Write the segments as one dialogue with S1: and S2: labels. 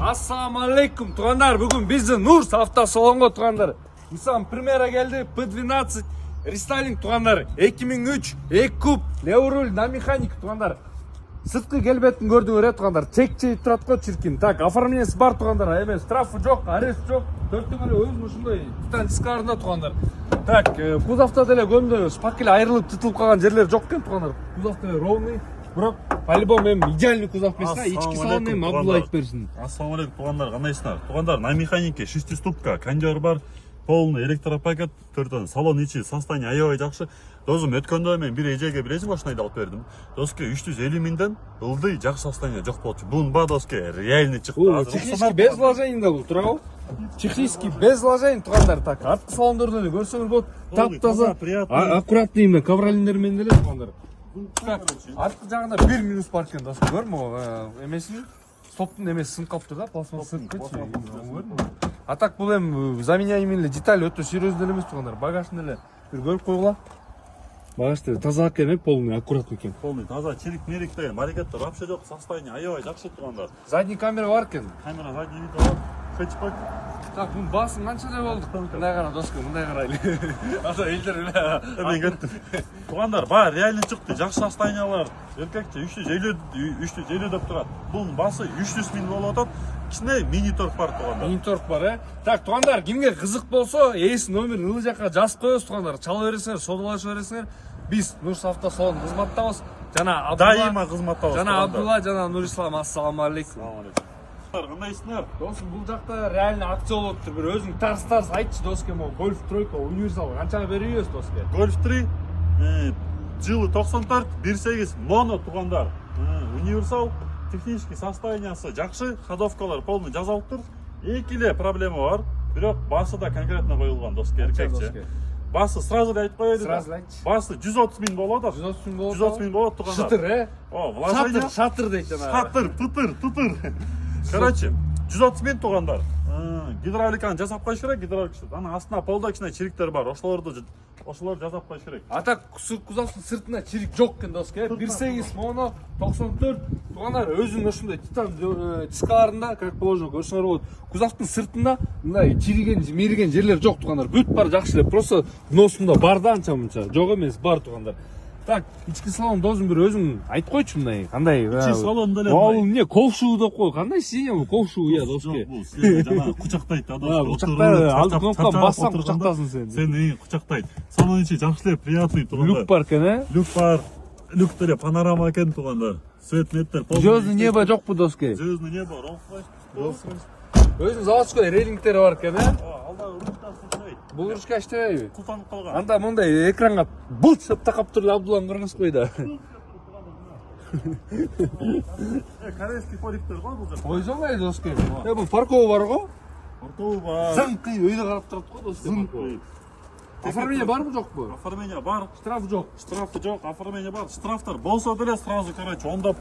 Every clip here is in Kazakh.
S1: Assalamu alaikum туғандар. Бүгін біздің Нурс автосалонға туғандар. Ислам примера келді. P12 рестайлинг туғандар. 2003 2 куб леуруль на механик туғандар. Сыртқы келбетін көрдіңдер туғандар. Чек-чек тұрады ғой чиркин. Так, оформлениесі бар туғандар. Емес штрафы жоқ, арест жоқ. Төрттің өзінің ушундай титан дискарында туғандар. Так, кузовта деле көмді шпакель айырылып тытылып қалған жерлер жоқ екен туғандар. Кузов деле ровный. Бірақ по-любому идеальный кузов места, ички салон мен Абдулла айтып берсин.
S2: Ассаламу алейкум туғандар, қандайсыңдар? Туғандар, на механике 6-ступка, кондер бар, полный электропакет, төртөн салон ичи состояние аябай жакшы. Досым өткөндө мен бир эжеге бир машина алып бердим. Доске 350 миңден ылдый жакшы состояние жок болчу. Бунун ба доске реальный чыкты.
S1: Технически без вложений бул турабы? Технически без вложений туғандар. Так, артқы салондорду эле көрсөңүз болот. Таптаза, аккуратный именно ковролиндер менен эле туғандар. Артқы жағында бір минус бар екен досы көрмі емесін стоптың емесі сынып қалыпты да пластмасс сынып кетші. А так бұл эми заменяемый деталь өтө серьезный емес туғандар. Багажын эле бір көріп қойғыла. Багажды таза екен, полный аккуратный екен.
S2: Полный таза, чирик мерик деген марикеттер вообще жоқ, состояние аябай жакшы туғандар.
S1: Задний камера бар екен.
S2: Камера задний вид бар. Хэтчбэк.
S1: Так, бұның басын қаншадай болды? Мындай қара доска, мындай қарайлы. Ата елдер біле.
S2: Мен кеттім. Туғандар, бар, реально шықты. Жақсы состояниялар. Еркекте 350 деп тұрады. Бұның басы 300 миң болып отады. Кішкене мини-торг бар туғандар.
S1: Мини-торг бар, Так, туғандар, кімге қызық болса, номер ылы жаққа жазып қойыңыз туғандар. Чала бересіңдер, содалашы бересіңдер. Біз Нурс автосалон қызматтамыз. Жана Абдулла.
S2: Дайыма қызматтамыз.
S1: Жана Абдулла, жана Нурислам. Ассаламу алейкум.
S2: Қандайсыңдар?
S1: Досым, бұл жақта реально акция болып тұр. Бір өзің тарс айтшы доске, Golf 3 универсал. Қаншаға берейіз доске?
S2: Golf 3 жылы 94 1.8 моно туғандар. Универсал технический состояниясы жақсы, ходовкалар полный жазалып тұр. Екіле проблема бар. Бирок басы да конкретно қойылған доске, еркекше. Басы сразу айтып қойды. Басы 130 миң болады. 130 миң болады туғандар.
S1: Шытыр,
S2: вложение.
S1: Шатыр дейді жана.
S2: Шатыр, тұтыр. Короче, 130 миң туғандар. Гидравликаны жасап қойыш керек, гидравликасы. Ана астына полда кішкене чириктер бар. Ошолор жасап қойыш керек.
S1: А так кузовтун сыртына чирик жок екен доске. 1.8 моно 94 туғандар өзүнүн ошондой титан дискаларында, как положено, көрсөңөр болот. Кузовтун сыртында мындай чириген, мериген жерлер жок туғандар. Бүт бар жакшы эле, просто носунда бар да анча-мынча. Жок эмес, бар туғандар. Так, ички салон досым бір өзің айтып қойшы мындай, қандай?
S2: Ички салон деле.
S1: Ол не, ковшу деп қой, қандай сиденье бұл ковшу, иә, доске.
S2: Жоқ, бұл сен жана құчақтайды да.
S1: Құчақтай, алды кнопка бассам құчақтасын сен.
S2: Сен құчақтайды. Салон іші жақшылы, приятный туғандар.
S1: Люк бар кен,
S2: Люк бар. Люк деле панорама екен туғандар. Свет меттер.
S1: Звездный небо жоқ бұл доске.
S2: Звездный небо, Rolls-Royce.
S1: Өзің заводской рейтингтері бар кен,
S2: Алда ручкасы іштебейді.
S1: Бұл ручка іштебейді.
S2: Құлтанып қалған.
S1: Анда мұндай экранға бұлт шып тақап тұрды Абдулланы көріңіз қойда.
S2: Корейский поликтер ғой бұл жер.
S1: Ой, жоңай доске. Бұл парковы бар ғой?
S2: Парковы бар.
S1: Зыңқи өйді қарап тұрады ғой доске.
S2: Зыңқи.
S1: Оформление бар мı жоқ bu?
S2: Оформление бар.
S1: Штраф жоқ.
S2: Штрафы жоқ, оформление бар. Штрафтар болса деле сразу, короче, ондап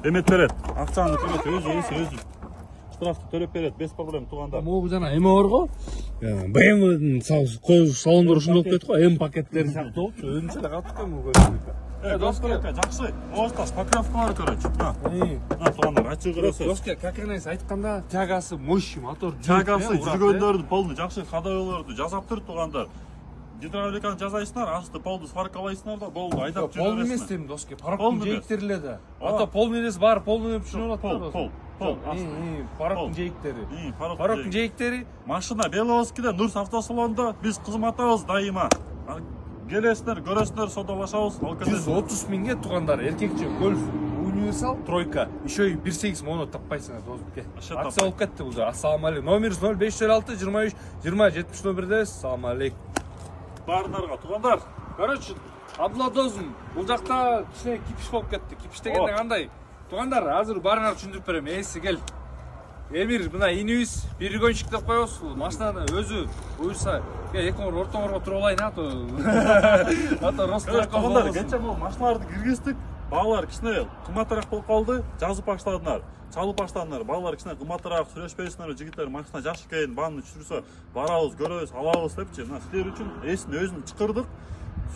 S2: эмет берет. Акчаны короче, өзү. Штрафты төлөп берет, без проблем туғандар.
S1: Могу жана эме бар го. BMW салондор ушундай болуп кетти го. М пакеттери сыяктуу болчу. Өзүнчө эле калып кеткен бул көрүнүктө.
S2: Доска жакшы. Ооста шпаклевка бар, короче. Туғандар, ачык көрөсүз.
S1: Доска, как энеси айтканда, тягасы мощный мотор.
S2: Тягасы жүргөндөрдү полный жакшы, ходовойлорду жасап тур туғандар. Гидравликаны жасайсыңар, асты полды сваркалайсыңар да, болду, айдап жүрөсүңөр.
S1: Полный эмес дейм доске, пароктун жээктери эле да. Ата полный эмес бар, полный деп түшүнүп атат.
S2: Пол.
S1: Пароктун жээктери.
S2: Пароктун
S1: жээктери.
S2: Машина Беловскийде, Нурс автосалонунда биз кызматабыз дайыма. Келесиңер, көрөсүңөр, содалашабыз.
S1: 130 миңге туғандар, еркекче Golf универсал тройка. Еще и 1.8 моно таппайсыңар доске. Акция болуп кетти бул. Ассаламу алейкум. Номерибиз 0506 23 20 71. Ассаламу алейкум.
S2: Барынарға туғандар.
S1: Короче, Абдулла досым, бұл жақта кішкене кипиш болып кетті. Кипиш дегенде қандай? Туғандар, азыр барыңар түшүндүрүп берем. Есі кел. Эмир, мына инүүбүз перегонщик деп коебуз. Машинаны өзү буюрса, экөөңөр ортоңорго туруп алайын ата ростовко.
S2: Туғандар, кече бул машиналарды киргиздик. Баалар кичине кымбатыраак болуп калды. Жазып баштадылар. Чалып баштадылар. Баалар кичине кымбатыраак сүйлөшпөйсүңөр, жигиттер машина жакшы экен, бааны түшүрсө, барабыз, көрөбүз, алабыз депчи. Мына силер үчүн эсин өзүн чыкырдык.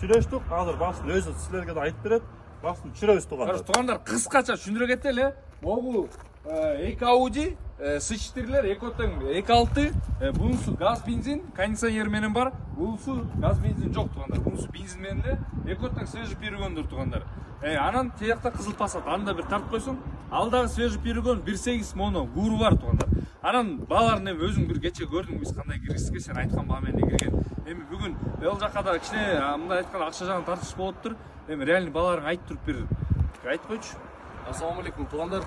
S2: Сүйлөштүк. Азыр басын өзү силерге да айтып берет. басын түшүрөбүз туугандар.
S1: Туугандар кыскача түшүндүрө кетели. Могу эки Audi S4-лер, эки отең, эки алты, бунусу газ бензин, кондиционер менен бар. Бунусу газ бензин жок туугандар. Бунусу бензин менен эле. Эки отең свежий пирогондур туугандар. Анан тиякта кызыл пассат, аны да бир тартып койсоң. Алдагы свежий пирогон 1.8 моно гуру бар туугандар. Анан бааларын эми өзүң бир кече көрдүң биз кандай киргизге, сен айткан баа менен кирген. Эми бүгүн ал жакка да кичине мындай айтканда акча жагын тартыш болуптур. Эми реальный бааларың айтып туруп бир айтып койчу.
S3: Ассаламу алейкум туугандар.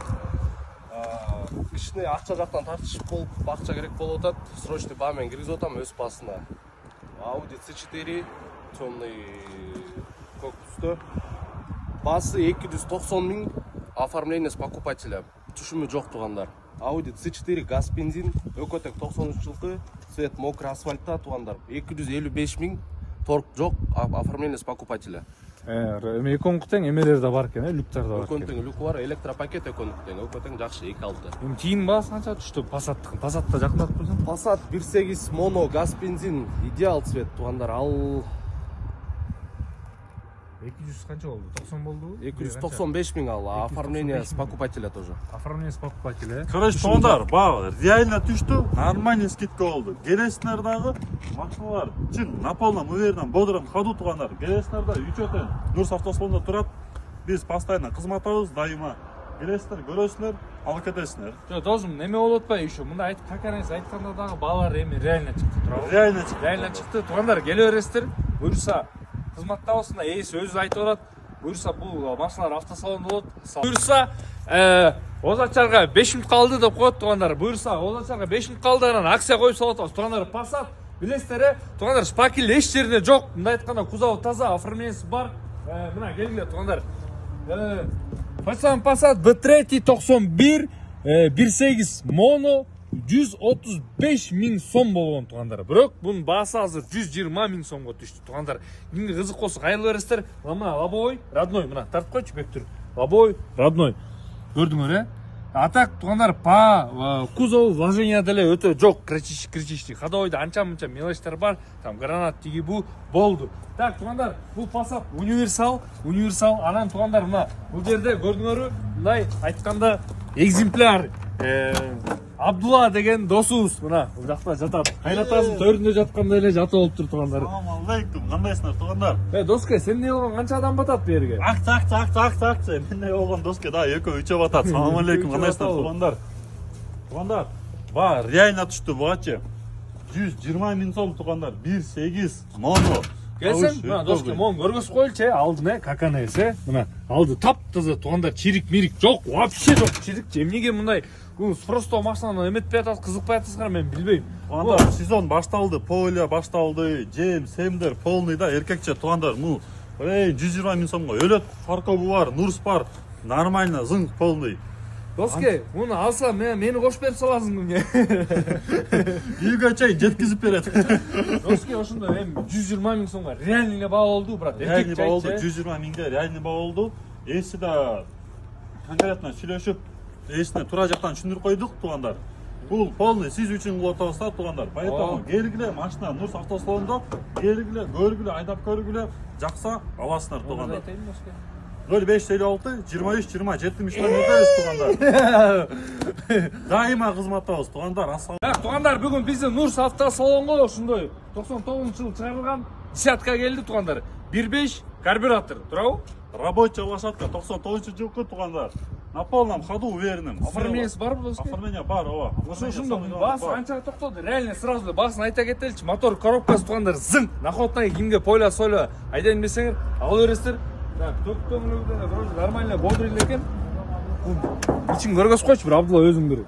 S3: Кичине акча жактан тартыш болуп, акча керек болуп атат. Срочный баа менен киргизип атам өз басына. Audi C4 темный көк түстө. Басы 290 миң, оформление с покупателя. Түшүмү жок туугандар. Audi C4 газ бензин, өкөтөк 93 жылкы, цвет мокрый асфальтта туугандар. 255 миң, торг жок, оформление с покупателя.
S1: Эми эконуктең эмелер да бар экен, люктар да бар экен.
S3: Өкөнтең люк бар, электропакет эконуктең, өкөтөң жакшы 2.6.
S1: Эми тиин баасы канча түштү Passat? Passatта жакындатып койсоң?
S3: Passat 1.8 моно газ бензин, идеал цвет туугандар. Ал
S1: 200 канча болду? 90 болду?
S3: 295 миң ал, оформление с покупателя тоже.
S1: Оформление с покупателя.
S2: Короче, туугандар, баа реально түштү, нормальный скидка болду. Келесиңер дагы машиналар чын наполном уверенном бодром ходу туугандар. Келесиңер да үчөтөн Нурс автосалонунда турат. Биз постоянно кызматабыз, дайыма. Келесиңер, көрөсүңөр, алып кетесиңер.
S1: Жок, досум, неме болуп атпайбы еще? Мында айтып каканес айтканда дагы баалар эми реально чыкты туурабы?
S2: Реально
S1: чыкты. Туугандар, келе бересиздер. Буюрса кызматтабызсыңдар, ээси өзү айтып атат. Буюрса бул машиналар автосалонда болот. Буюрса Озачарга 5 мүнөт калды деп коет туугандар. Буюрса Озачарга 5 мүнөт калды, анан акция коюп салып атабыз. Туугандар, Passat билесиздер, туугандар, шпакел эч жеринде жок. Мындай айтканда кузову таза, оформлениеси бар. Мына келгиле туугандар. Passat B3 91 1.8 моно 135 миң сом болгон туугандар. Бирок бунун баасы азыр 120 миң сомго түштү туугандар. Кимге кызык болсо кайрылып бересиздер. Мына лобовой, родной, мына тартып койчу бектүр. Лобовой, родной. Көрдүңөр, А так туугандар, по кузову вложения деле өтө жок, критичный. Ходовойдо анча-мынча мелочтар бар. Там гранат тиги бу болду. Так, туугандар, бул Passat универсал. Анан туугандар, мына бул жерде көрдүңөрбү, мындай айтканда экземпляр Абдулла деген досубуз мына бул жакта жатат. Кайнатасынын төрүндө жаткандай эле жатып болуптур туугандар.
S2: Ассаламу алейкум, кандайсыңар туугандар?
S1: Доске, сен эмне болгон, канча адам батат бу жерге?
S2: Акция. Эмне болгон доске да экөө үчөө батат. Ассаламу алейкум, кандайсыңар туугандар? Туугандар, ба реально түштү бугачы. 120 миң сом туугандар, 1.8 моно.
S1: Келсең, мына доске, мон көргөзүп коелучу, алдын каканес, мына алды таптаза туугандар, чирик-мирик жок, вообще жок, чирик. Эмнеге мындай просто машинаны эметпей атат, кызыкпай атасыңар, мен билбейм.
S2: Туугандар, сезон башталды, поле башталды, жем, семдер полный да, эркекче туугандар, 120 миң сомго өлөт, фаркобу бар, Нурс бар, нормально, зыңк полный.
S1: Доске, муну алса мени кошуп берип саласың эмне?
S2: Үйгө чейин жеткизип берет.
S1: Доске, ошондо эми 120 миң сомго реальный эле баа болду, брат.
S2: Реальный баа болду, 120 миңге реальный баа болду. Эси да конкретно сүйлөшүп, эсине туура жактан түшүндүрүп койдук туугандар. Бул полный сиз үчүн кылып атабыз да туугандар. Поэтому келгиле машина Нурс автосалонунда, келгиле, көргүлө, айдап көргүлө, жакса аласыңар туугандар. 0556 23 20 70 номердебиз туугандар. Дайыма кызматтабыз туугандар.
S1: Так, туугандар, бүгүн биздин Нурс автосалонго ошондой 99-жылы чыгарылган десятка келди туугандар. 1.5 карбюратор, туурабы?
S2: Рабочая лошадка 99-жылкы туугандар. На полном ходу уверенным.
S1: Оформлениеси барбы доске?
S2: Оформление бар, ооба.
S1: Ошондо баасы канчага токтоду? Реально сразу баасын айта кетеличи. Мотор коробкасы туугандар зың. Находная кимге пойло-сойло айдайын десеңер, ала бересиздер. Так, токтоңлугу вроде нормально бодрый экен. Ичин көргөзүп койчу бир Абдулла өзүң бир.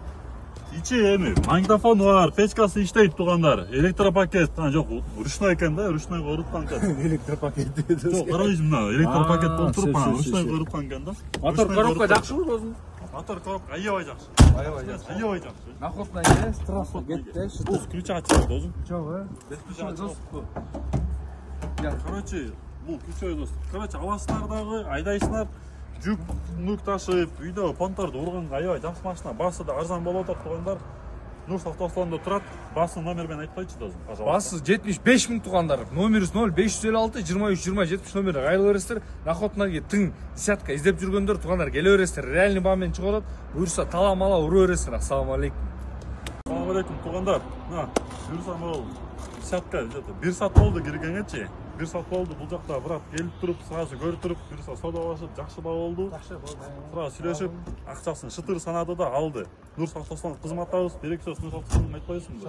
S2: Ичи эми магнитофон бар, печкасы иштейт туугандар. Электропакет жок, ручной экен да, ручной оруткан экен.
S1: Электропакет.
S2: Жок, карайсыз мына, электропакет болуп туруп, ручной оруткан экен да.
S1: Мотор коробка жакшыбы досум?
S2: Мотор коробка аябай жакшы. Аябай жакшы.
S1: Находная страшно кетти,
S2: Бул ключ досум.
S1: Жок,
S2: Короче, бул ключой дос. Короче, аласыңар дагы, айдайсыңар. Жүк ташып, үйдө понторду урганга аябай жакшы машина. Баасы да арзан болуп атат туугандар. Нурс автосалонунда турат. Басын номер менен айткойчу досым, пожалуйста.
S1: Басы 75 000 туугандар. Номерибиз 0556 23 20 70 номерге кайрыла бересиздер. Нахотнарга тың десятка издеп жүргөндөр туугандар келе бересиздер. Реальный баа менен чыгып атат. Буюрса талам-ала ура бересиздер. Ассаламу алейкум.
S2: Ассаламу алейкум туугандар. Мына буюрса могул десятка бир саат болду киргенгечи. Бир саат болду бул жакта брат келип туруп, сразу көрүп туруп, буюрса саудалашып, жакшы баа болду. Сразу сүйлөшүп, акчасын шытыр санады да алды. Нурс автосалон кызматтабыз. Береки сөз Нурс автосалонун айтып коесуңуз.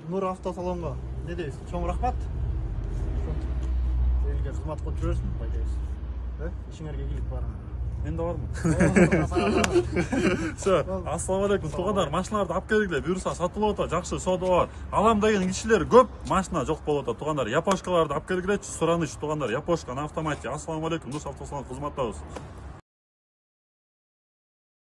S4: Нур автосалонго не дейсиз? Чоң рахмат. Элге кызмат кылып жүрөсүң, байдайсыз. Ишиңерге ийгилик барым.
S2: Мен да бармын. Все, ассаламу алейкум туугандар. Машиналарды алып келгиле, буюрса сатылып атат, жакшы соода бар. Алам деген кишилер көп, машина жок болуп атат туугандар. Япошкаларды алып келгилечи, сураныч туугандар. Япошка на автомате. Ассаламу алейкум, Нурс автосалон кызматтабыз.